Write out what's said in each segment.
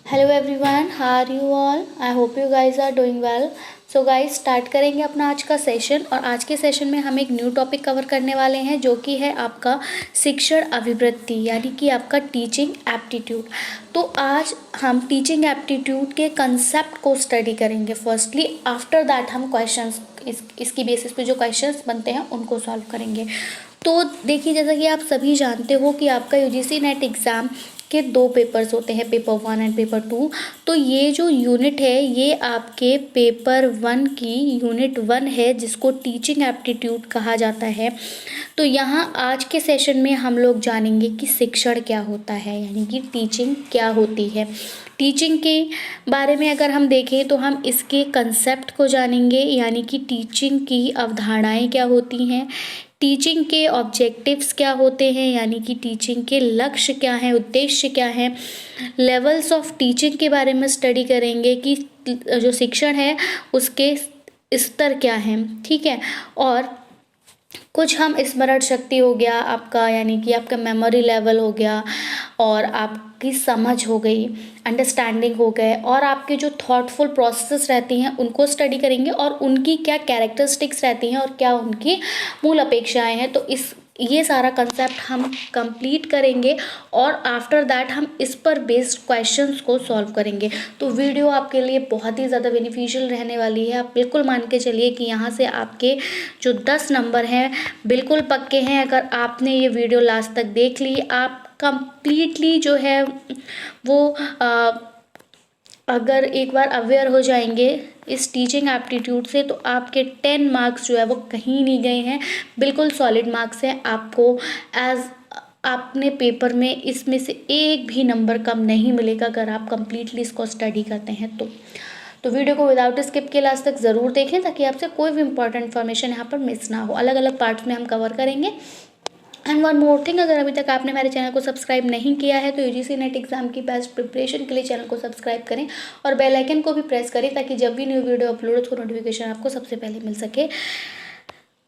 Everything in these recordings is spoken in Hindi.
Hello everyone, how are you all? I hope you guys are doing well. So guys, start करेंगे अपना आज का सेशन। और आज के सेशन में हम एक न्यू टॉपिक कवर करने वाले हैं जो कि है आपका शिक्षण अभिवृत्ति, यानी कि आपका टीचिंग एप्टीट्यूड। तो आज हम टीचिंग एप्टीट्यूड के कंसेप्ट को स्टडी करेंगे फर्स्टली। आफ्टर दैट हम क्वेश्चंस इसकी बेसिस पे जो क्वेश्चंस बनते हैं उनको सॉल्व करेंगे। तो देखिए, जैसा कि आप सभी जानते हो कि आपका यूजीसी नेट एग्ज़ाम के 2 पेपर्स होते हैं, पेपर 1 एंड पेपर 2। तो ये जो यूनिट है ये आपके पेपर 1 की यूनिट 1 है, जिसको टीचिंग एप्टीट्यूड कहा जाता है। तो यहाँ आज के सेशन में हम लोग जानेंगे कि शिक्षण क्या होता है, यानी कि टीचिंग क्या होती है। टीचिंग के बारे में अगर हम देखें तो हम इसके कंसेप्ट को जानेंगे, यानी कि टीचिंग की अवधारणाएं क्या होती हैं, टीचिंग के ऑब्जेक्टिव्स क्या होते हैं, यानी कि टीचिंग के लक्ष्य क्या हैं, उद्देश्य क्या हैं। लेवल्स ऑफ टीचिंग के बारे में स्टडी करेंगे कि जो शिक्षण है उसके स्तर क्या हैं, ठीक है। और कुछ हम स्मरण शक्ति हो गया आपका, यानी कि आपका मेमोरी लेवल हो गया, और आपकी समझ हो गई, अंडरस्टैंडिंग हो गए, और आपके जो थॉटफुल प्रोसेस रहती हैं उनको स्टडी करेंगे, और उनकी क्या कैरेक्टरिस्टिक्स रहती हैं और क्या उनकी मूल अपेक्षाएं हैं। तो ये सारा कंसेप्ट हम कंप्लीट करेंगे, और आफ्टर दैट हम इस पर बेस्ड क्वेश्चंस को सॉल्व करेंगे। तो वीडियो आपके लिए बहुत ही ज़्यादा बेनिफिशियल रहने वाली है। आप बिल्कुल मान के चलिए कि यहाँ से आपके जो 10 नंबर हैं बिल्कुल पक्के हैं। अगर आपने ये वीडियो लास्ट तक देख ली, आप कंप्लीटली जो है वो अगर एक बार अवेयर हो जाएंगे इस टीचिंग एप्टीट्यूड से, तो आपके 10 मार्क्स जो है वो कहीं नहीं गए हैं, बिल्कुल सॉलिड मार्क्स हैं। आपको एज आपने पेपर में इसमें से एक भी नंबर कम नहीं मिलेगा अगर आप कंप्लीटली इसको स्टडी करते हैं तो वीडियो को विदाउट स्किप के लास्ट तक ज़रूर देखें, ताकि आपसे कोई भी इंपॉर्टेंट इन्फॉर्मेशन यहाँ पर मिस ना हो। अलग अलग पार्ट्स में हम कवर करेंगे। एंड वन मोर थिंग, अगर अभी तक आपने हमारे चैनल को सब्सक्राइब नहीं किया है तो यूजीसी नेट एग्जाम की बेस्ट प्रिपरेशन के लिए चैनल को सब्सक्राइब करें और बेल आइकन को भी प्रेस करें, ताकि जब भी न्यू वीडियो अपलोड हो नोटिफिकेशन आपको सबसे पहले मिल सके।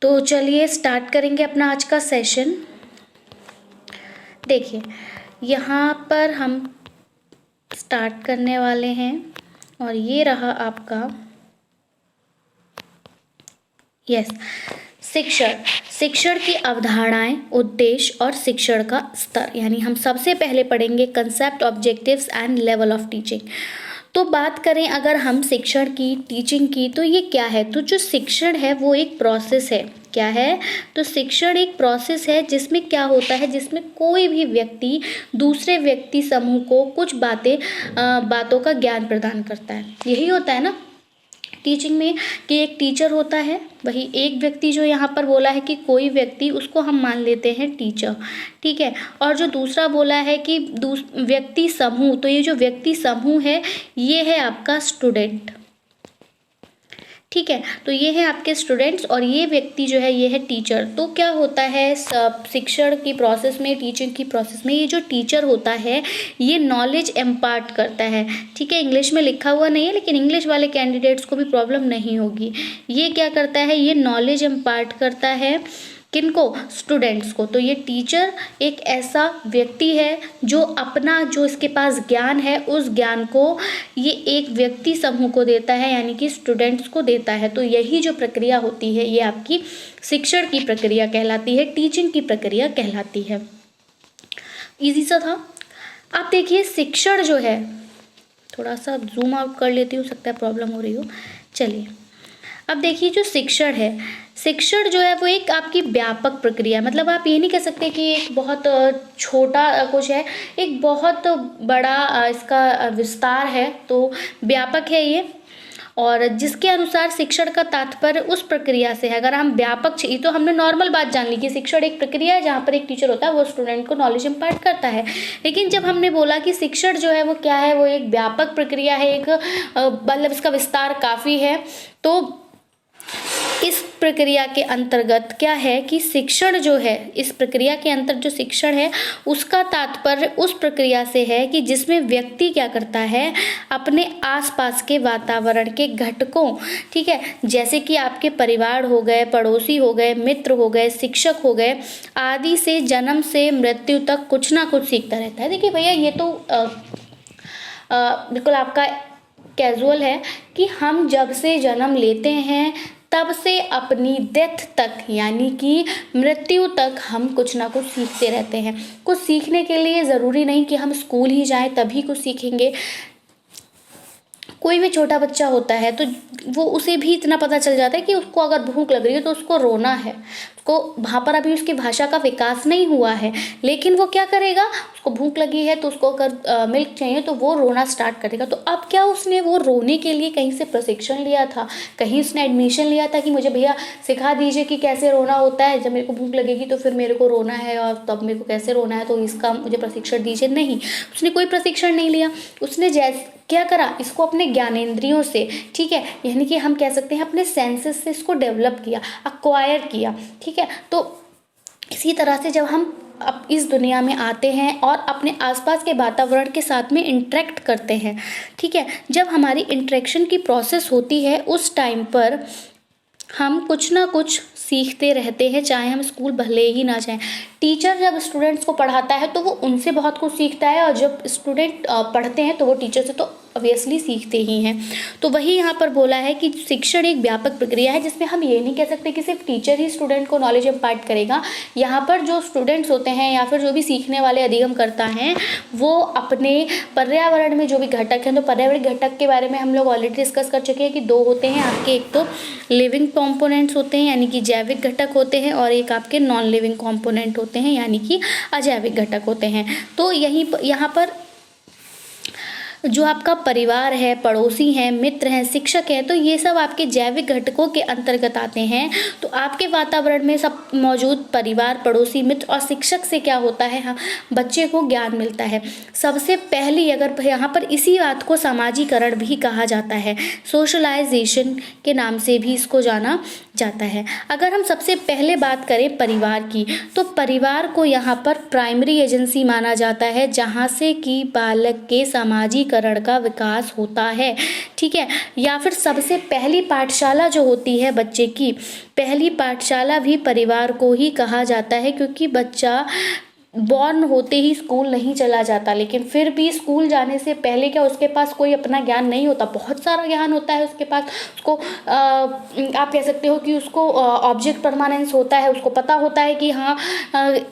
तो चलिए स्टार्ट करेंगे अपना आज का सेशन। देखिए, यहाँ पर हम स्टार्ट करने वाले हैं, और ये रहा आपका शिक्षण की अवधारणाएं, उद्देश्य और शिक्षण का स्तर। यानी हम सबसे पहले पढ़ेंगे concept, objectives and level of teaching. तो बात करें अगर हम शिक्षण की, टीचिंग की, तो ये क्या है? तो जो शिक्षण है वो एक प्रोसेस है। क्या है? तो शिक्षण एक प्रोसेस है जिसमें क्या होता है, जिसमें कोई भी व्यक्ति दूसरे व्यक्ति समूह को कुछ बातों का ज्ञान प्रदान करता है। यही होता है ना टीचिंग में, कि एक टीचर होता है, वही एक व्यक्ति जो यहाँ पर बोला है कि कोई व्यक्ति, उसको हम मान लेते हैं टीचर, ठीक है। और जो दूसरा बोला है कि व्यक्ति समूह, तो ये जो व्यक्ति समूह है ये है आपका स्टूडेंट, ठीक है। तो ये है आपके स्टूडेंट्स, और ये व्यक्ति जो है ये है टीचर। तो क्या होता है शिक्षण की प्रोसेस में, टीचिंग की प्रोसेस में, ये जो टीचर होता है ये नॉलेज इम्पार्ट करता है, ठीक है। इंग्लिश में लिखा हुआ नहीं है, लेकिन इंग्लिश वाले कैंडिडेट्स को भी प्रॉब्लम नहीं होगी। ये क्या करता है? ये नॉलेज इम्पार्ट करता है किनको? स्टूडेंट्स को। तो ये टीचर एक ऐसा व्यक्ति है जो अपना, जो इसके पास ज्ञान है, उस ज्ञान को ये एक व्यक्ति समूह को देता है, यानी कि स्टूडेंट्स को देता है। तो यही जो प्रक्रिया होती है ये आपकी शिक्षण की प्रक्रिया कहलाती है, टीचिंग की प्रक्रिया कहलाती है। इजी सा था। आप देखिए, शिक्षण जो है, थोड़ा सा जूम आउट कर लेती हूँ, सकता है प्रॉब्लम हो रही हो। चलिए, अब देखिए, जो शिक्षण है, शिक्षण जो है वो एक आपकी व्यापक प्रक्रिया है। मतलब आप ये नहीं कह सकते कि एक बहुत छोटा कुछ है, एक बहुत बड़ा इसका विस्तार है। तो व्यापक है ये, और जिसके अनुसार शिक्षण का तात्पर्य उस प्रक्रिया से है। अगर हम व्यापक, ये तो हमने नॉर्मल बात जान ली कि शिक्षण एक प्रक्रिया है जहाँ पर एक टीचर होता है, वो स्टूडेंट को नॉलेज इम्पार्ट करता है। लेकिन जब हमने बोला कि शिक्षण जो है वो क्या है, वो एक व्यापक प्रक्रिया है, एक मतलब इसका विस्तार काफ़ी है। तो इस प्रक्रिया के अंतर्गत क्या है कि शिक्षण जो है, इस प्रक्रिया के अंतर्गत जो शिक्षण है उसका तात्पर्य उस प्रक्रिया से है कि जिसमें व्यक्ति क्या करता है, अपने आसपास के वातावरण के घटकों, ठीक है, जैसे कि आपके परिवार हो गए, पड़ोसी हो गए, मित्र हो गए, शिक्षक हो गए आदि से जन्म से मृत्यु तक कुछ ना कुछ सीखता रहता है। देखिए भैया, ये तो बिल्कुल आपका कैजुअल है कि हम जब से जन्म लेते हैं तब से अपनी डेथ तक यानी कि मृत्यु तक हम कुछ ना कुछ सीखते रहते हैं। कुछ सीखने के लिए ज़रूरी नहीं कि हम स्कूल ही जाएं तभी कुछ सीखेंगे। कोई भी छोटा बच्चा होता है तो वो उसे भी इतना पता चल जाता है कि उसको अगर भूख लग रही है तो उसको रोना है, उसको वहाँ पर अभी उसकी भाषा का विकास नहीं हुआ है, लेकिन वो क्या करेगा, उसको भूख लगी है तो उसको अगर मिल्क चाहिए तो वो रोना स्टार्ट करेगा। तो अब क्या उसने वो रोने के लिए कहीं से प्रशिक्षण लिया था, कहीं उसने एडमिशन लिया था कि मुझे भैया सिखा दीजिए कि कैसे रोना होता है, जब मेरे को भूख लगेगी तो फिर मेरे को रोना है और तब मेरे को कैसे रोना है तो इसका मुझे प्रशिक्षण दीजिए। नहीं, उसने कोई प्रशिक्षण नहीं लिया। उसने जैसे क्या करा, इसको अपने ज्ञानेंद्रियों से, ठीक है, यानी कि हम कह सकते हैं अपने सेंसेस से इसको डेवलप किया, अक्वायर किया, ठीक है। तो इसी तरह से जब हम अब इस दुनिया में आते हैं और अपने आसपास के वातावरण के साथ में इंटरेक्ट करते हैं, ठीक है, जब हमारी इंटरेक्शन की प्रोसेस होती है उस टाइम पर हम कुछ ना कुछ सीखते रहते हैं, चाहे हम स्कूल भले ही ना जाएं। टीचर जब स्टूडेंट्स को पढ़ाता है तो वो उनसे बहुत कुछ सीखता है, और जब स्टूडेंट पढ़ते हैं तो वो टीचर से तो ऑब्वियसली सीखते ही हैं। तो वही यहाँ पर बोला है कि शिक्षण एक व्यापक प्रक्रिया है जिसमें हम ये नहीं कह सकते कि सिर्फ टीचर ही स्टूडेंट को नॉलेज इम्पार्ट करेगा। यहाँ पर जो स्टूडेंट्स होते हैं या फिर जो भी सीखने वाले अधिगम करता हैं वो अपने पर्यावरण में जो भी घटक हैं, तो पर्यावरणिक घटक के बारे में हम लोग ऑलरेडी डिस्कस कर चुके हैं कि दो होते हैं आपके, एक तो लिविंग कॉम्पोनेंट्स होते हैं यानी कि जैविक घटक होते हैं, और एक आपके नॉन लिविंग कॉम्पोनेंट होते हैं यानी कि अजैविक घटक होते हैं। तो यहाँ पर जो आपका परिवार है, पड़ोसी हैं, मित्र हैं, शिक्षक हैं, तो ये सब आपके जैविक घटकों के अंतर्गत आते हैं। तो आपके वातावरण में सब मौजूद परिवार, पड़ोसी, मित्र और शिक्षक से क्या होता है, हाँ, बच्चे को ज्ञान मिलता है। सबसे पहली अगर यहाँ पर इसी बात को सामाजिकरण भी कहा जाता है, सोशलाइजेशन के नाम से भी इसको जाना जाता है। अगर हम सबसे पहले बात करें परिवार की, तो परिवार को यहाँ पर प्राइमरी एजेंसी माना जाता है जहाँ से कि बालक के सामाजिकरण का विकास होता है, ठीक है। या फिर सबसे पहली पाठशाला जो होती है बच्चे की, पहली पाठशाला भी परिवार को ही कहा जाता है, क्योंकि बच्चा बॉर्न होते ही स्कूल नहीं चला जाता, लेकिन फिर भी स्कूल जाने से पहले क्या उसके पास कोई अपना ज्ञान नहीं होता, बहुत सारा ज्ञान होता है उसके पास। उसको आप कह सकते हो कि उसको ऑब्जेक्ट परमानेंस होता है, उसको पता होता है कि हाँ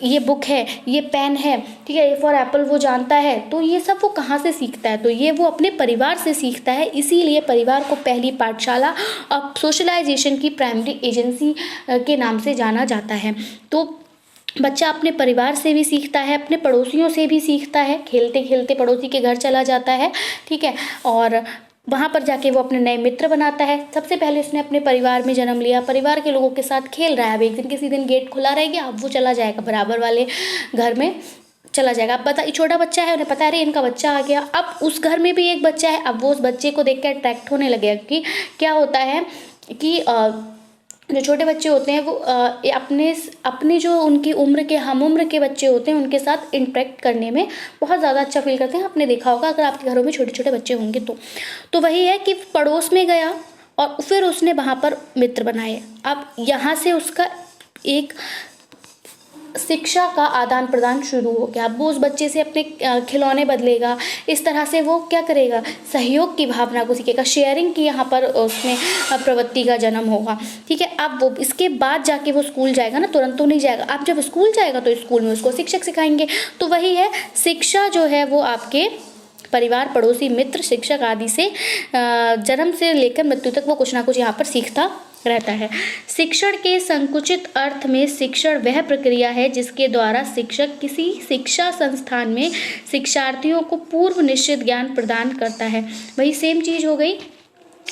ये बुक है, ये पेन है, ठीक है, ए फॉर एप्पल वो जानता है। तो ये सब वो कहाँ से सीखता है, तो ये वो अपने परिवार से सीखता है। इसीलिए परिवार को पहली पाठशाला और सोशलाइजेशन की प्राइमरी एजेंसी के नाम से जाना जाता है। तो बच्चा अपने परिवार से भी सीखता है, अपने पड़ोसियों से भी सीखता है, खेलते खेलते पड़ोसी के घर चला जाता है, ठीक है, और वहाँ पर जाके वो अपने नए मित्र बनाता है। सबसे पहले उसने अपने परिवार में जन्म लिया, परिवार के लोगों के साथ खेल रहा है। अब एक दिन किसी दिन गेट खुला रहेगा, अब वो चला जाएगा बराबर वाले घर में चला जाएगा। अब पता, छोटा बच्चा है, उन्हें पता है अरे इनका बच्चा आ गया। अब उस घर में भी एक बच्चा है, अब वो उस बच्चे को देख कर अट्रैक्ट होने लगेगा। कि क्या होता है कि जो छोटे बच्चे होते हैं वो अपने जो उनकी उम्र के, हम उम्र के बच्चे होते हैं उनके साथ इंटरेक्ट करने में बहुत ज़्यादा अच्छा फील करते हैं। आपने देखा होगा अगर आपके घरों में छोटे छोटे बच्चे होंगे तो वही है कि पड़ोस में गया और फिर उसने वहाँ पर मित्र बनाए। अब यहाँ से उसका एक शिक्षा का आदान प्रदान शुरू हो गया। अब वो उस बच्चे से अपने खिलौने बदलेगा, इस तरह से वो क्या करेगा, सहयोग की भावना को सीखेगा, शेयरिंग की यहाँ पर उसमें प्रवृत्ति का जन्म होगा, ठीक है। अब वो इसके बाद जाके वो स्कूल जाएगा ना, तुरंत तो नहीं जाएगा। अब जब स्कूल जाएगा तो स्कूल में उसको शिक्षक सिखाएंगे। तो वही है, शिक्षा जो है वो आपके परिवार, पड़ोसी, मित्र, शिक्षक आदि से जन्म से लेकर मृत्यु तक वो कुछ ना कुछ यहाँ पर सीखता रहता है। शिक्षण के संकुचित अर्थ में शिक्षण वह प्रक्रिया है जिसके द्वारा शिक्षक किसी शिक्षा संस्थान में शिक्षार्थियों को पूर्व निश्चित ज्ञान प्रदान करता है। वही सेम चीज़ हो गई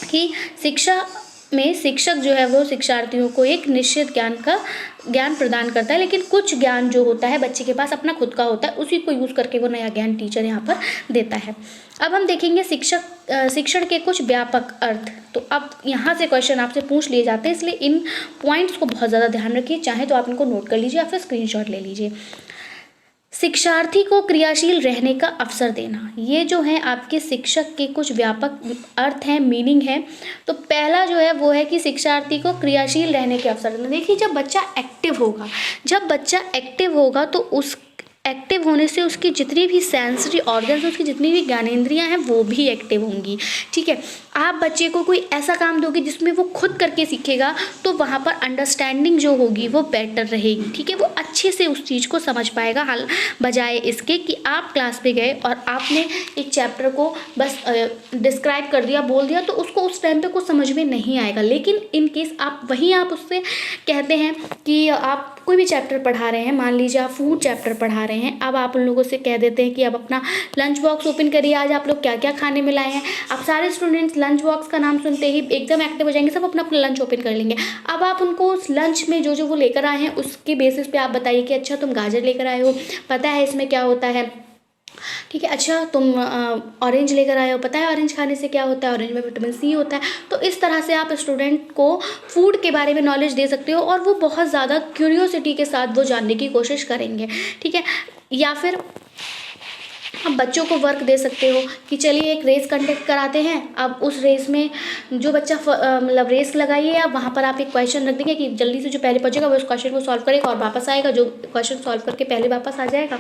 कि शिक्षा में शिक्षक जो है वो शिक्षार्थियों को एक निश्चित ज्ञान प्रदान करता है, लेकिन कुछ ज्ञान जो होता है बच्चे के पास अपना खुद का होता है, उसी को यूज़ करके वो नया ज्ञान टीचर यहाँ पर देता है। अब हम देखेंगे शिक्षण के कुछ व्यापक अर्थ। तो अब यहाँ से क्वेश्चन आपसे पूछ लिए जाते हैं, इसलिए इन पॉइंट्स को बहुत ज़्यादा ध्यान रखिए। चाहे तो आप इनको नोट कर लीजिए या फिर स्क्रीनशॉट ले लीजिए। शिक्षार्थी को क्रियाशील रहने का अवसर देना, ये जो है आपके शिक्षक के कुछ व्यापक अर्थ हैं, मीनिंग है। तो पहला जो है वो है कि शिक्षार्थी को क्रियाशील रहने के अवसर देना। देखिए जब बच्चा एक्टिव होगा तो एक्टिव होने से उसकी जितनी भी सेंसरी ऑर्गन्स, उसकी जितनी भी ज्ञानेंद्रियां हैं वो भी एक्टिव होंगी। ठीक है, आप बच्चे को कोई ऐसा काम दोगे जिसमें वो खुद करके सीखेगा, तो वहाँ पर अंडरस्टैंडिंग जो होगी वो बेटर रहेगी। ठीक है, वो अच्छे से उस चीज़ को समझ पाएगा, हाल बजाय इसके कि आप क्लास में गए और आपने एक चैप्टर को बस डिस्क्राइब कर दिया, बोल दिया, तो उसको उस टाइम पे कुछ समझ में नहीं आएगा। लेकिन इन केस आप उससे कहते हैं कि आप कोई भी चैप्टर पढ़ा रहे हैं, मान लीजिए आप फूड चैप्टर पढ़ा रहे हैं, अब आप उन लोगों से कह देते हैं कि अब अपना लंच बॉक्स ओपन करिए, आज आप लोग क्या क्या खाने में लाए हैं। अब सारे स्टूडेंट्स लंच बॉक्स का नाम सुनते ही एकदम एक्टिव हो जाएंगे, सब अपना अपना लंच ओपन कर लेंगे। अब आप उनको उस लंच में जो जो वो लेकर आए हैं उसके बेसिस पे आप बताइए कि अच्छा तुम गाजर लेकर आए हो, पता है इसमें क्या होता है। ठीक है, अच्छा तुम ऑरेंज लेकर आए हो, पता है ऑरेंज खाने से क्या होता है, ऑरेंज में विटामिन सी होता है। तो इस तरह से आप स्टूडेंट को फूड के बारे में नॉलेज दे सकते हो और वो बहुत ज़्यादा क्यूरियोसिटी के साथ वो जानने की कोशिश करेंगे। ठीक है, या फिर आप बच्चों को वर्क दे सकते हो कि चलिए एक रेस कंडक्ट कराते हैं, अब उस रेस में जो बच्चा मतलब रेस लगाइए, अब वहाँ पर आप एक क्वेश्चन रख देंगे कि जल्दी से जो पहले पहुँचेगा वो उस क्वेश्चन को सॉल्व करेगा और वापस आएगा, जो क्वेश्चन सॉल्व करके पहले वापस आ जाएगा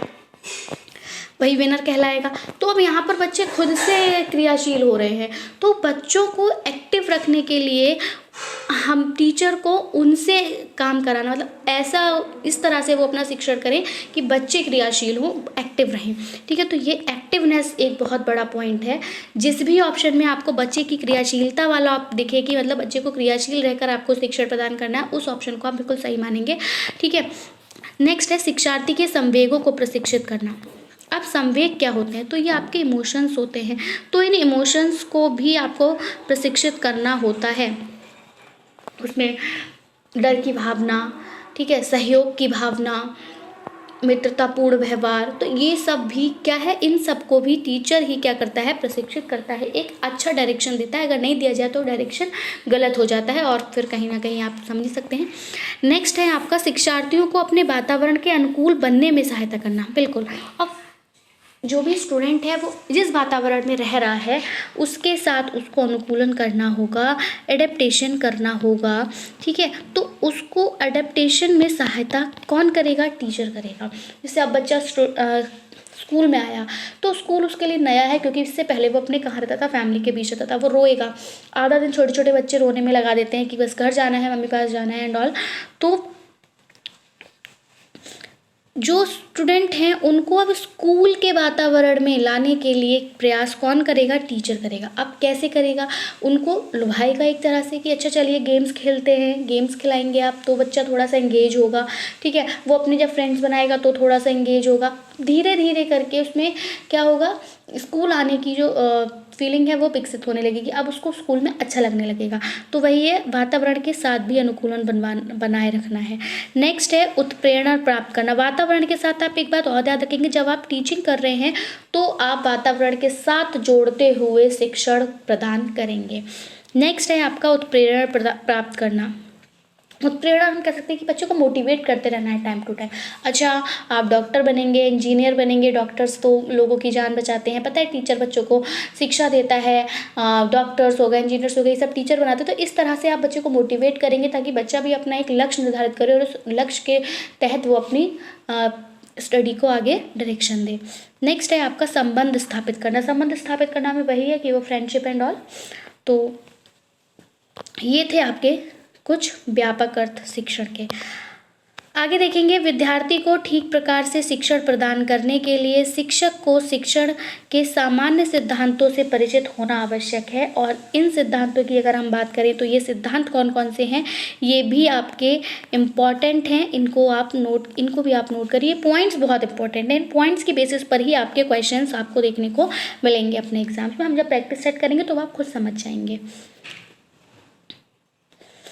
वही विनर कहलाएगा। तो अब यहाँ पर बच्चे खुद से क्रियाशील हो रहे हैं। तो बच्चों को एक्टिव रखने के लिए हम टीचर को उनसे काम कराना, मतलब ऐसा इस तरह से वो अपना शिक्षण करें कि बच्चे क्रियाशील हों, एक्टिव रहें। ठीक है, तो ये एक्टिवनेस एक बहुत बड़ा पॉइंट है। जिस भी ऑप्शन में आपको बच्चे की क्रियाशीलता वाला आप दिखे कि मतलब बच्चे को क्रियाशील रहकर आपको शिक्षण प्रदान करना है, उस ऑप्शन को आप बिल्कुल सही मानेंगे। ठीक है, नेक्स्ट है शिक्षार्थी के संवेगों को प्रशिक्षित करना। अब संवेग क्या होते हैं, तो ये आपके इमोशंस होते हैं, तो इन इमोशंस को भी आपको प्रशिक्षित करना होता है। उसमें डर की भावना, ठीक है, सहयोग की भावना, मित्रतापूर्ण व्यवहार, तो ये सब भी क्या है, इन सब को भी टीचर ही क्या करता है, प्रशिक्षित करता है, एक अच्छा डायरेक्शन देता है। अगर नहीं दिया जाए तो डायरेक्शन गलत हो जाता है और फिर कहीं ना कहीं आप समझ सकते हैं। नेक्स्ट है आपका शिक्षार्थियों को अपने वातावरण के अनुकूल बनने में सहायता करना। बिल्कुल, अब जो भी स्टूडेंट है वो जिस वातावरण में रह रहा है उसके साथ उसको अनुकूलन करना होगा, एडेप्टेशन करना होगा। ठीक है, तो उसको एडेप्टेशन में सहायता कौन करेगा, टीचर करेगा। जैसे अब बच्चा स्कूल में आया तो स्कूल उसके लिए नया है, क्योंकि इससे पहले वो अपने कहाँ रहता था, फैमिली के बीच रहता था, वो रोएगा। आधा दिन छोटे छोटे बच्चे रोने में लगा देते हैं कि बस घर जाना है, मम्मी पास जाना है एंड ऑल। तो जो स्टूडेंट हैं उनको अब स्कूल के वातावरण में लाने के लिए प्रयास कौन करेगा, टीचर करेगा। अब कैसे करेगा, उनको लुभाएगा एक तरह से कि अच्छा चलिए गेम्स खेलते हैं, गेम्स खिलाएंगे आप, तो बच्चा थोड़ा सा एंगेज होगा। ठीक है, वो अपने जब फ्रेंड्स बनाएगा तो थोड़ा सा एंगेज होगा। धीरे धीरे करके उसमें क्या होगा, स्कूल आने की जो फीलिंग है वो विकसित होने लगेगी, अब उसको स्कूल में अच्छा लगने लगेगा। तो वही है, वातावरण के साथ भी अनुकूलन बनाए रखना है। नेक्स्ट है उत्प्रेरणा प्राप्त करना। वातावरण के साथ आप एक बात और याद रखेंगे, जब आप टीचिंग कर रहे हैं तो आप वातावरण के साथ जोड़ते हुए शिक्षण प्रदान करेंगे। नेक्स्ट है आपका उत्प्रेरणा प्राप्त करना। उत्प्रेरणा हम कह सकते हैं कि बच्चों को मोटिवेट करते रहना है टाइम टू टाइम। अच्छा आप डॉक्टर बनेंगे, इंजीनियर बनेंगे, डॉक्टर्स तो लोगों की जान बचाते हैं, पता है, टीचर बच्चों को शिक्षा देता है। डॉक्टर्स हो गए, इंजीनियर्स हो गए, ये सब टीचर बनाते हैं। तो इस तरह से आप बच्चे को मोटिवेट करेंगे ताकि बच्चा भी अपना एक लक्ष्य निर्धारित करे और उस लक्ष्य के तहत वो अपनी स्टडी को आगे डायरेक्शन दे। नेक्स्ट है आपका संबंध स्थापित करना। संबंध स्थापित करना में वही है कि वो फ्रेंडशिप एंड ऑल। तो ये थे आपके कुछ व्यापक अर्थ शिक्षण के। आगे देखेंगे, विद्यार्थी को ठीक प्रकार से शिक्षण प्रदान करने के लिए शिक्षक को शिक्षण के सामान्य सिद्धांतों से परिचित होना आवश्यक है। और इन सिद्धांतों की अगर हम बात करें तो ये सिद्धांत कौन कौन से हैं, ये भी आपके इम्पॉर्टेंट हैं, इनको भी आप नोट करिए। पॉइंट्स बहुत इंपॉर्टेंट हैं, इन पॉइंट्स की बेसिस पर ही आपके क्वेश्चंस आपको देखने को मिलेंगे अपने एग्जाम्स में। हम जब प्रैक्टिस सेट करेंगे तो आप खुद समझ जाएंगे।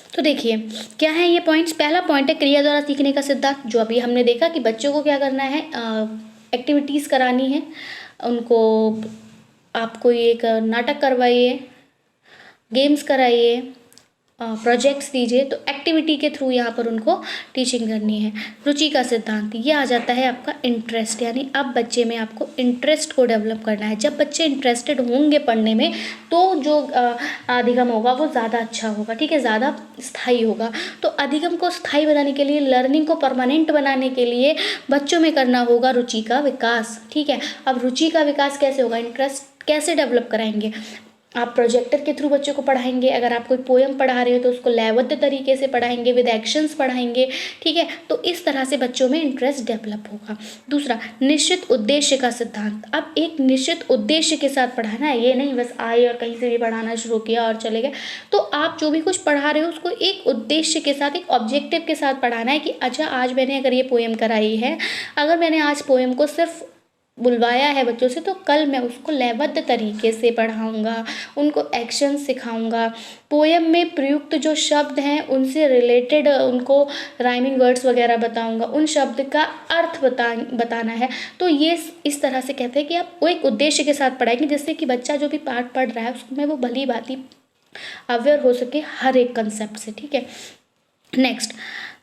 तो देखिए क्या है ये पॉइंट्स। पहला पॉइंट है क्रिया द्वारा सीखने का सिद्धांत, जो अभी हमने देखा कि बच्चों को क्या करना है, एक्टिविटीज़ करानी है उनको। आप कोई एक नाटक करवाइए, गेम्स कराइए, प्रोजेक्ट्स दीजिए, तो एक्टिविटी के थ्रू यहाँ पर उनको टीचिंग करनी है। रुचि का सिद्धांत, ये आ जाता है आपका इंटरेस्ट, यानी अब बच्चे में आपको इंटरेस्ट को डेवलप करना है। जब बच्चे इंटरेस्टेड होंगे पढ़ने में तो जो अधिगम होगा वो ज़्यादा अच्छा होगा, ठीक है, ज़्यादा स्थायी होगा। तो अधिगम को स्थायी बनाने के लिए, लर्निंग को परमानेंट बनाने के लिए बच्चों में करना होगा रुचि का विकास, ठीक है। अब रुचि का विकास कैसे होगा, इंटरेस्ट कैसे डेवलप कराएंगे, आप प्रोजेक्टर के थ्रू बच्चों को पढ़ाएंगे। अगर आप कोई पोएम पढ़ा रहे हो तो उसको लयबद्ध तरीके से पढ़ाएंगे, विद एक्शंस पढ़ाएंगे, ठीक है। तो इस तरह से बच्चों में इंटरेस्ट डेवलप होगा। दूसरा, निश्चित उद्देश्य का सिद्धांत। अब एक निश्चित उद्देश्य के साथ पढ़ाना है, ये नहीं बस आए और कहीं से भी पढ़ाना शुरू किया और चले गए। तो आप जो भी कुछ पढ़ा रहे हो उसको एक उद्देश्य के साथ, एक ऑब्जेक्टिव के साथ पढ़ाना है कि अच्छा आज मैंने अगर ये पोएम कराई है, अगर मैंने आज पोएम को सिर्फ बुलवाया है बच्चों से, तो कल मैं उसको लयबद्ध तरीके से पढ़ाऊँगा, उनको एक्शन सिखाऊँगा। पोएम में प्रयुक्त जो शब्द हैं उनसे रिलेटेड उनको राइमिंग वर्ड्स वगैरह बताऊँगा, उन शब्द का अर्थ बताना है। तो ये इस तरह से कहते हैं कि आप वो एक उद्देश्य के साथ पढ़ाएंगे, जिससे कि बच्चा जो भी पाठ पढ़ रहा है उसमें वो भली भांति अवेयर हो सके हर एक कंसेप्ट से, ठीक है। नेक्स्ट,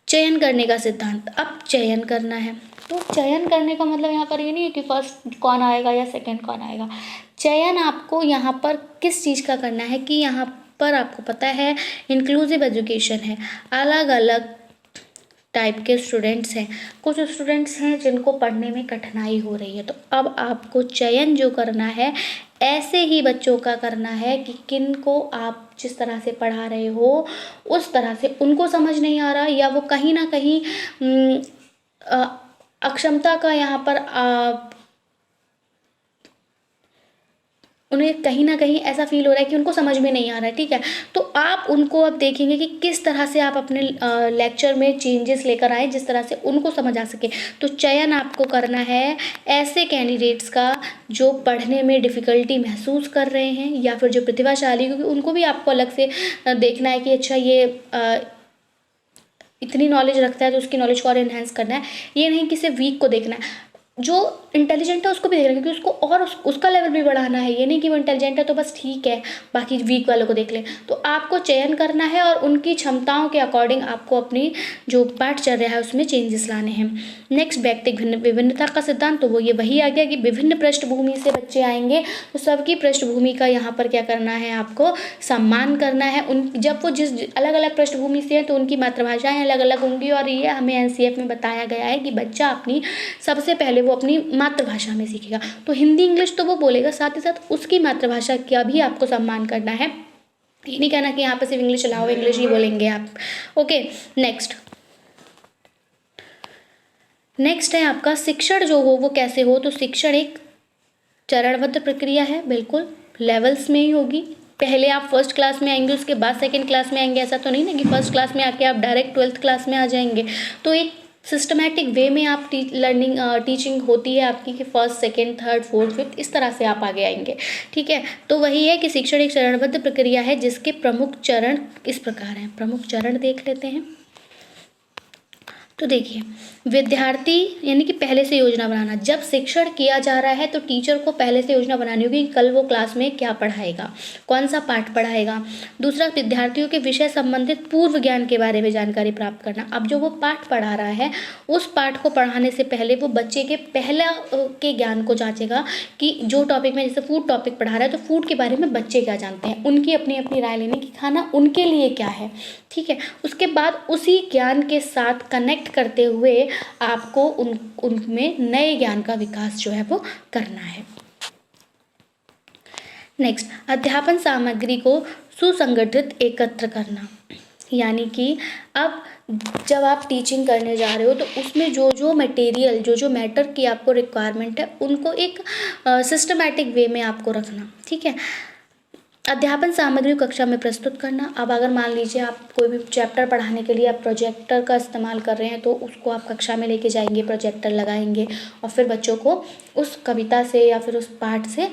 चयन करने का सिद्धांत। अब चयन करना है, तो चयन करने का मतलब यहाँ पर ये नहीं है कि फर्स्ट कौन आएगा या सेकंड कौन आएगा। चयन आपको यहाँ पर किस चीज़ का करना है कि यहाँ पर आपको पता है इंक्लूसिव एजुकेशन है, अलग अलग टाइप के स्टूडेंट्स हैं। कुछ स्टूडेंट्स हैं जिनको पढ़ने में कठिनाई हो रही है, तो अब आपको चयन जो करना है ऐसे ही बच्चों का करना है कि किन को आप जिस तरह से पढ़ा रहे हो उस तरह से उनको समझ नहीं आ रहा, या वो कहीं ना कहीं अक्षमता का यहाँ पर उन्हें कहीं ना कहीं ऐसा फील हो रहा है कि उनको समझ में नहीं आ रहा है, ठीक है। तो आप उनको अब देखेंगे कि किस तरह से आप अपने लेक्चर में चेंजेस लेकर आए जिस तरह से उनको समझ आ सके। तो चयन आपको करना है ऐसे कैंडिडेट्स का जो पढ़ने में डिफ़िकल्टी महसूस कर रहे हैं, या फिर जो प्रतिभाशाली, क्योंकि उनको भी आपको अलग से देखना है कि अच्छा ये इतनी नॉलेज रखता है तो उसकी नॉलेज को और एनहेंस करना है। ये नहीं कि सिर्फ वीक को देखना है, जो इंटेलिजेंट है उसको भी देखना है, क्योंकि उसको और उसका लेवल भी बढ़ाना है। ये नहीं कि वो इंटेलिजेंट है तो बस ठीक है बाकी वीक वालों को देख लें। तो आपको चयन करना है और उनकी क्षमताओं के अकॉर्डिंग आपको अपनी जो पाठ चल रहा है उसमें चेंजेस लाने हैं। नेक्स्ट, व्यक्तिगत विभिन्नता का सिद्धांत। तो वो ये वही आ गया कि विभिन्न पृष्ठभूमि से बच्चे आएंगे तो सबकी पृष्ठभूमि का यहाँ पर क्या करना है, आपको सम्मान करना है। उन जब वो जिस अलग अलग पृष्ठभूमि से हैं तो उनकी मातृभाषाएँ अलग अलग होंगी, और ये हमें एनसीईआरटी में बताया गया है कि बच्चा अपनी सबसे पहले वो अपनी मातृभाषा में सीखेगा। तो हिंदी इंग्लिश तो वो बोलेगा, साथ ही साथ उसकी मातृभाषा का भी आपको सम्मान करना है। ये नहीं कहना कि यहाँ पे सिर्फ इंग्लिश चलाओ, इंग्लिश ही बोलेंगे आप। ओके, नेक्स्ट है आपका शिक्षण जो हो वो कैसे हो। तो शिक्षण एक चरणबद्ध प्रक्रिया है, बिल्कुल लेवल्स में ही होगी। पहले आप फर्स्ट क्लास में आएंगे, उसके बाद सेकंड क्लास में आएंगे, ऐसा तो नहीं ना कि फर्स्ट क्लास में आके आप डायरेक्ट 12th क्लास में आ जाएंगे। तो एक सिस्टमैटिक वे में आप टीचिंग होती है आपकी कि first second third fourth fifth इस तरह से आप आगे आएंगे, ठीक है। तो वही है कि शिक्षण एक चरणबद्ध प्रक्रिया है जिसके प्रमुख चरण इस प्रकार हैं। प्रमुख चरण देख लेते हैं। तो देखिए, विद्यार्थी यानी कि पहले से योजना बनाना। जब शिक्षण किया जा रहा है तो टीचर को पहले से योजना बनानी होगी कि कल वो क्लास में क्या पढ़ाएगा, कौन सा पाठ पढ़ाएगा। दूसरा, विद्यार्थियों के विषय संबंधित पूर्व ज्ञान के बारे में जानकारी प्राप्त करना। अब जो वो पाठ पढ़ा रहा है उस पाठ को पढ़ाने से पहले वो बच्चे के पहला के ज्ञान को जांचेगा कि जो टॉपिक में, जैसे फूड टॉपिक पढ़ा रहा है तो फूड के बारे में बच्चे क्या जानते हैं, उनकी अपनी अपनी राय लेने की खाना उनके लिए क्या है, ठीक है। उसके बाद उसी ज्ञान के साथ कनेक्ट करते हुए आपको उनमें नए ज्ञान का विकास जो है वो करना है। नेक्स्ट, अध्यापन सामग्री को सुसंगठित एकत्र करना। यानी कि अब जब आप टीचिंग करने जा रहे हो तो उसमें जो जो मटेरियल, जो जो मैटर की आपको रिक्वायरमेंट है उनको एक सिस्टमैटिक वे में आपको रखना, ठीक है। अध्यापन सामग्री कक्षा में प्रस्तुत करना। अब अगर मान लीजिए आप कोई भी चैप्टर पढ़ाने के लिए आप प्रोजेक्टर का इस्तेमाल कर रहे हैं तो उसको आप कक्षा में लेके जाएंगे, प्रोजेक्टर लगाएंगे और फिर बच्चों को उस कविता से या फिर उस पाठ से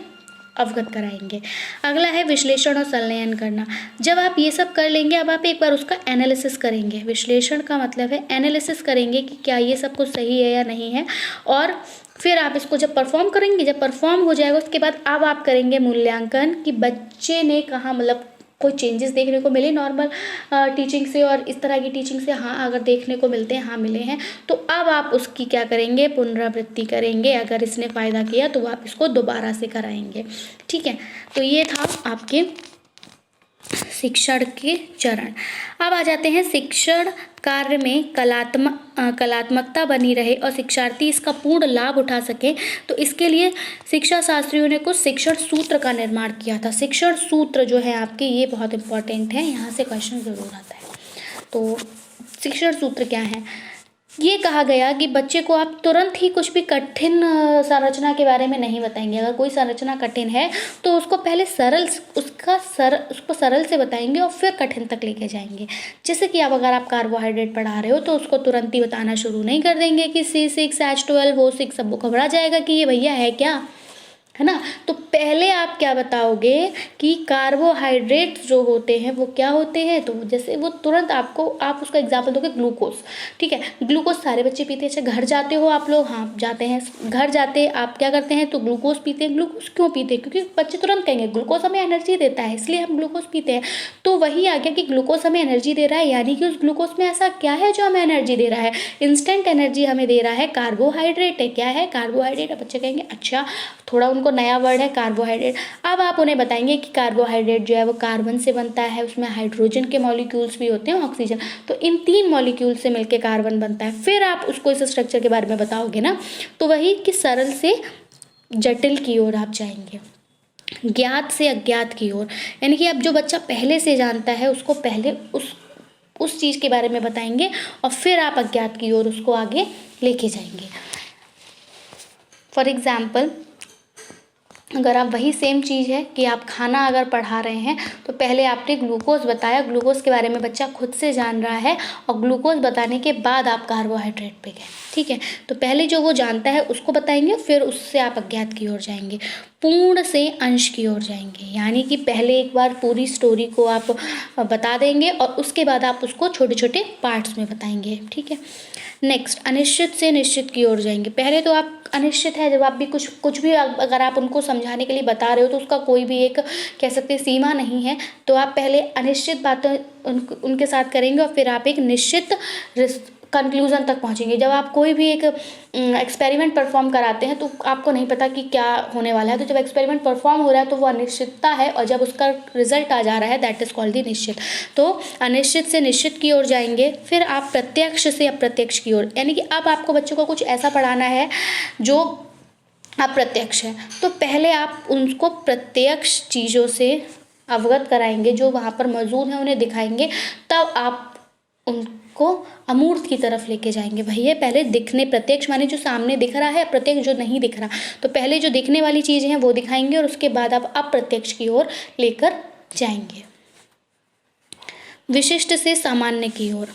अवगत कराएंगे। अगला है विश्लेषण और संलयन करना। जब आप ये सब कर लेंगे अब आप एक बार उसका एनालिसिस करेंगे। विश्लेषण का मतलब है एनालिसिस करेंगे कि क्या ये सब कुछ सही है या नहीं है, और फिर आप इसको जब परफॉर्म करेंगे, जब परफॉर्म हो जाएगा उसके बाद अब आप करेंगे मूल्यांकन कि बच्चे ने कहाँ, मतलब कोई चेंजेस देखने को मिले नॉर्मल टीचिंग से और इस तरह की टीचिंग से? हाँ, अगर देखने को मिलते हैं, हाँ मिले हैं, तो अब आप उसकी क्या करेंगे, पुनरावृत्ति करेंगे। अगर इसने फ़ायदा किया तो आप इसको दोबारा से कराएंगे। ठीक है, तो ये था आपके शिक्षण के चरण। अब आ जाते हैं शिक्षण कार्य में कलात्मकता बनी रहे और शिक्षार्थी इसका पूर्ण लाभ उठा सके, तो इसके लिए शिक्षा शास्त्रियों ने कुछ शिक्षण सूत्र का निर्माण किया था। शिक्षण सूत्र जो है आपके, ये बहुत इंपॉर्टेंट है, यहाँ से क्वेश्चन ज़रूर आता है। तो शिक्षण सूत्र क्या है? ये कहा गया कि बच्चे को आप तुरंत ही कुछ भी कठिन संरचना के बारे में नहीं बताएंगे। अगर कोई संरचना कठिन है तो उसको पहले उसको सरल से बताएंगे और फिर कठिन तक लेके जाएंगे। जैसे कि अब अगर आप कार्बोहाइड्रेट पढ़ा रहे हो तो उसको तुरंत ही बताना शुरू नहीं कर देंगे कि C6H12 O6, सब घबरा जाएगा कि ये भैया है क्या, है ना। तो पहले आप क्या बताओगे कि कार्बोहाइड्रेट्स जो होते हैं वो क्या होते हैं, तो जैसे वो तुरंत आप उसका एग्जाम्पल दोगे ग्लूकोज। ठीक है, ग्लूकोज सारे बच्चे पीते हैं। अच्छा, घर जाते हो आप लोग? हाँ जाते हैं। घर जाते आप क्या करते हैं, तो ग्लूकोज पीते हैं। ग्लूकोज क्यों पीते हैं? क्योंकि बच्चे तुरंत कहेंगे ग्लूकोज हमें एनर्जी देता है, इसलिए हम ग्लूकोज पीते हैं। तो वही आ गया कि ग्लूकोज हमें एनर्जी दे रहा है, यानी कि उस ग्लूकोज में ऐसा क्या है जो हमें एनर्जी दे रहा है? इंस्टेंट एनर्जी हमें दे रहा है, कार्बोहाइड्रेट है। क्या है? कार्बोहाइड्रेट। अब बच्चे कहेंगे अच्छा, थोड़ा उनको नया वर्ड है कार्बोहाइड्रेट। अब आप उन्हें बताएंगे कि कार्बोहाइड्रेट जो है वो कार्बन से बनता है, उसमें हाइड्रोजन के मॉलिक्यूल्स भी होते हैं, ऑक्सीजन, तो इन 3 मॉलिक्यूल से मिलकर कार्बन बनता है। फिर आप उसको इस स्ट्रक्चर के बारे में बताओगे ना, तो वही कि सरल से जटिल की ओर आप जाएंगे, ज्ञात से अज्ञात की ओर। यानी कि अब जो बच्चा पहले से जानता है उसको पहले उस चीज़ के बारे में बताएंगे और फिर आप अज्ञात की ओर उसको आगे लेके जाएंगे। फॉर एग्जाम्पल, अगर आप वही सेम चीज़ है कि आप खाना अगर पढ़ा रहे हैं तो पहले आपने ग्लूकोज बताया, ग्लूकोज के बारे में बच्चा खुद से जान रहा है और ग्लूकोज बताने के बाद आप कार्बोहाइड्रेट पे गए। ठीक है, तो पहले जो वो जानता है उसको बताएंगे, फिर उससे आप अज्ञात की ओर जाएंगे, पूर्ण से अंश की ओर जाएंगे। यानी कि पहले एक बार पूरी स्टोरी को आप बता देंगे और उसके बाद आप उसको छोटे छोटे पार्ट्स में बताएंगे। ठीक है, नेक्स्ट, अनिश्चित से निश्चित की ओर जाएंगे। पहले तो आप अनिश्चित है, जब आप भी कुछ भी अगर आप उनको समझाने के लिए बता रहे हो तो उसका कोई भी एक कह सकते हैं सीमा नहीं है, तो आप पहले अनिश्चित बातें उनके साथ करेंगे और फिर आप एक निश्चित कंक्लूजन तक पहुंचेंगे। जब आप कोई भी एक एक्सपेरिमेंट परफॉर्म कराते हैं तो आपको नहीं पता कि क्या होने वाला है, तो जब एक्सपेरिमेंट परफॉर्म हो रहा है तो वो अनिश्चितता है, और जब उसका रिजल्ट आ जा रहा है दैट इज़ कॉल्ड द निश्चित। तो अनिश्चित से निश्चित की ओर जाएंगे, फिर आप प्रत्यक्ष से अप्रत्यक्ष की ओर। यानी कि अब आपको बच्चों को कुछ ऐसा पढ़ाना है जो अप्रत्यक्ष है, तो पहले आप उनको प्रत्यक्ष चीज़ों से अवगत कराएंगे, जो वहाँ पर मौजूद हैं उन्हें दिखाएंगे, तब आप उनको अमूर्त की तरफ लेके जाएंगे। भैया पहले दिखने, प्रत्यक्ष माने जो सामने दिख रहा है, प्रत्यक्ष जो नहीं दिख रहा, तो पहले जो दिखने वाली चीज़ें हैं वो दिखाएंगे और उसके बाद आप अप्रत्यक्ष की ओर लेकर जाएंगे। विशिष्ट से सामान्य की ओर,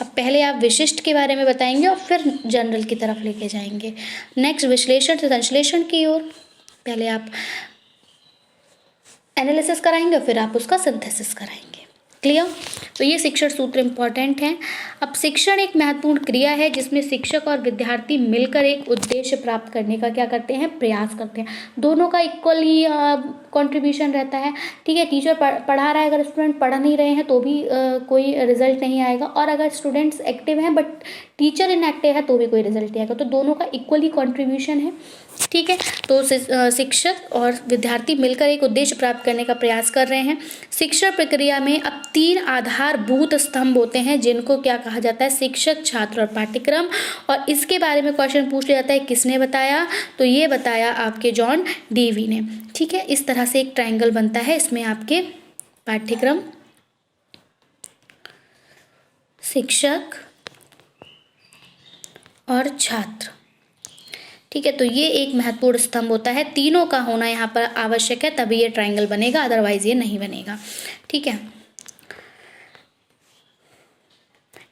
अब पहले आप विशिष्ट के बारे में बताएंगे और फिर जनरल की तरफ लेके जाएंगे। नेक्स्ट, विश्लेषण से संश्लेषण की ओर, पहले आप एनालिसिस कराएंगे और फिर आप उसका सिंथेसिस कराएंगे। क्लियर? तो ये शिक्षण सूत्र इम्पॉर्टेंट हैं। अब शिक्षण एक महत्वपूर्ण क्रिया है जिसमें शिक्षक और विद्यार्थी मिलकर एक उद्देश्य प्राप्त करने का क्या करते हैं, प्रयास करते हैं। दोनों का इक्वली कंट्रीब्यूशन रहता है। ठीक है, टीचर पढ़ा रहा है, अगर स्टूडेंट पढ़ नहीं रहे हैं तो भी कोई रिजल्ट नहीं आएगा, और अगर स्टूडेंट्स एक्टिव हैं बट टीचर इनएक्टिव है तो भी कोई रिजल्ट नहीं आएगा। तो दोनों का इक्वली कंट्रीब्यूशन है। ठीक है, तो शिक्षक और विद्यार्थी मिलकर एक उद्देश्य प्राप्त करने का प्रयास कर रहे हैं। शिक्षण प्रक्रिया में अब 3 आधारभूत स्तंभ होते हैं जिनको क्या कहा जाता है, शिक्षक, छात्र और पाठ्यक्रम। और इसके बारे में क्वेश्चन पूछ लिया जाता है किसने बताया, तो ये बताया आपके जॉन डेवी ने। ठीक है, इस तरह से एक ट्रायंगल बनता है, इसमें आपके पाठ्यक्रम, शिक्षक और छात्र। ठीक है, तो ये एक महत्वपूर्ण स्तंभ होता है, तीनों का होना यहाँ पर आवश्यक है, तभी ये ट्रायंगल बनेगा, अदरवाइज ये नहीं बनेगा। ठीक है,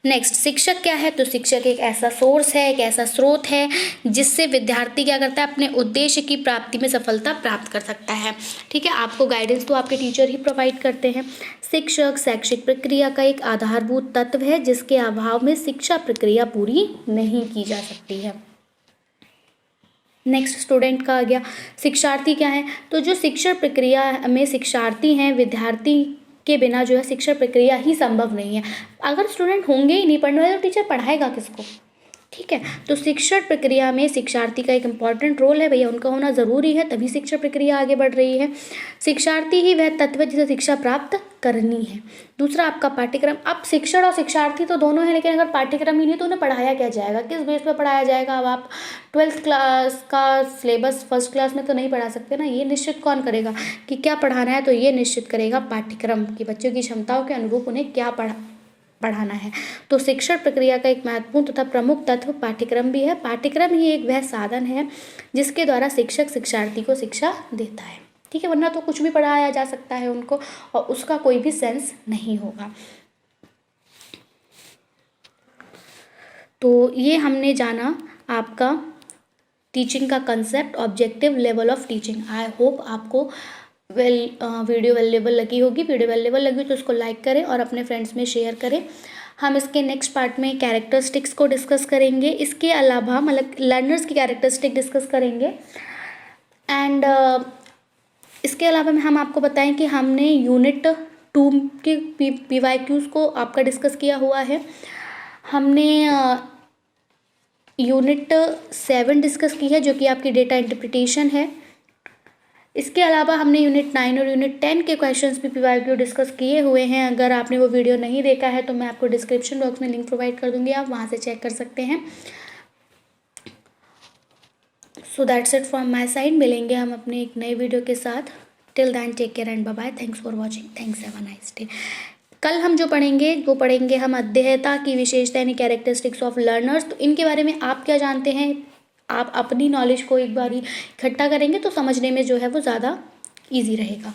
नेक्स्ट, शिक्षक क्या है, तो शिक्षक एक ऐसा सोर्स है, एक ऐसा स्रोत है जिससे विद्यार्थी क्या करता है, अपने उद्देश्य की प्राप्ति में सफलता प्राप्त कर सकता है। ठीक है, आपको गाइडेंस तो आपके टीचर ही प्रोवाइड करते हैं। शिक्षक शैक्षिक प्रक्रिया का एक आधारभूत तत्व है जिसके अभाव में शिक्षा प्रक्रिया पूरी नहीं की जा सकती है। नेक्स्ट स्टूडेंट का आ गया। शिक्षार्थी क्या है, तो जो शिक्षण प्रक्रिया में शिक्षार्थी हैं, विद्यार्थी के बिना जो है शिक्षण प्रक्रिया ही संभव नहीं है। अगर स्टूडेंट होंगे ही नहीं पढ़ने वाले तो टीचर पढ़ाएगा किसको, ठीक है। तो शिक्षण प्रक्रिया में शिक्षार्थी का एक इम्पॉर्टेंट रोल है भैया, उनका होना ज़रूरी है, तभी शिक्षण प्रक्रिया आगे बढ़ रही है। शिक्षार्थी ही वह तत्व है जिसे शिक्षा प्राप्त करनी है। दूसरा आपका पाठ्यक्रम। अब शिक्षण और शिक्षार्थी तो दोनों हैं, लेकिन अगर पाठ्यक्रम ही नहीं तो उन्हें पढ़ाया क्या जाएगा, किस बेस पर पढ़ाया जाएगा। अब आप 12th क्लास का सिलेबस फर्स्ट क्लास में तो नहीं पढ़ा सकते ना, ये निश्चित कौन करेगा कि क्या पढ़ाना है, तो ये निश्चित करेगा पाठ्यक्रम कि बच्चों की क्षमताओं के अनुरूप उन्हें क्या पढ़ाना है। तो शिक्षण प्रक्रिया का एक महत्वपूर्ण तथा प्रमुख तत्व पाठ्यक्रम भी है। पाठ्यक्रम ही एक वह साधन है जिसके द्वारा शिक्षक शिक्षार्थी को शिक्षा देता है, ठीक है, वरना तो कुछ भी पढ़ाया जा सकता है उनको और उसका कोई भी सेंस नहीं होगा। तो ये हमने जाना आपका टीचिंग का concept, objective, level of teaching. I hope आपको वीडियो वैल्यूएबल लगी होगी। वीडियो वैल्यूएबल लगी तो उसको लाइक करें और अपने फ्रेंड्स में शेयर करें। हम इसके नेक्स्ट पार्ट में कैरेक्टरिस्टिक्स को डिस्कस करेंगे, इसके अलावा मतलब लर्नर्स की कैरेक्टरिस्टिक डिस्कस करेंगे। एंड इसके अलावा में हम आपको बताएं कि हमने यूनिट 2 के PYQs को आपका डिस्कस किया हुआ है। हमने यूनिट 7 डिस्कस की है जो कि आपकी डेटा इंटरप्रिटेशन है। इसके अलावा हमने यूनिट 9 और यूनिट 10 के क्वेश्चंस भी PYQ डिस्कस किए हुए हैं। अगर आपने वो वीडियो नहीं देखा है तो मैं आपको डिस्क्रिप्शन बॉक्स में लिंक प्रोवाइड कर दूंगी, आप वहाँ से चेक कर सकते हैं। So that's it from my side. मिलेंगे हम अपने एक नए वीडियो के साथ। Till then take care and bye bye. Thanks for watching. Thanks, have a nice day. कल हम जो पढ़ेंगे वो पढ़ेंगे हम अध्येयता की विशेषता यानी कैरेक्टरिस्टिक्स ऑफ लर्नर्स। तो इनके बारे में आप क्या जानते हैं, आप अपनी नॉलेज को एक बार इकट्ठा करेंगे तो समझने में जो है वो ज़्यादा ईजी रहेगा।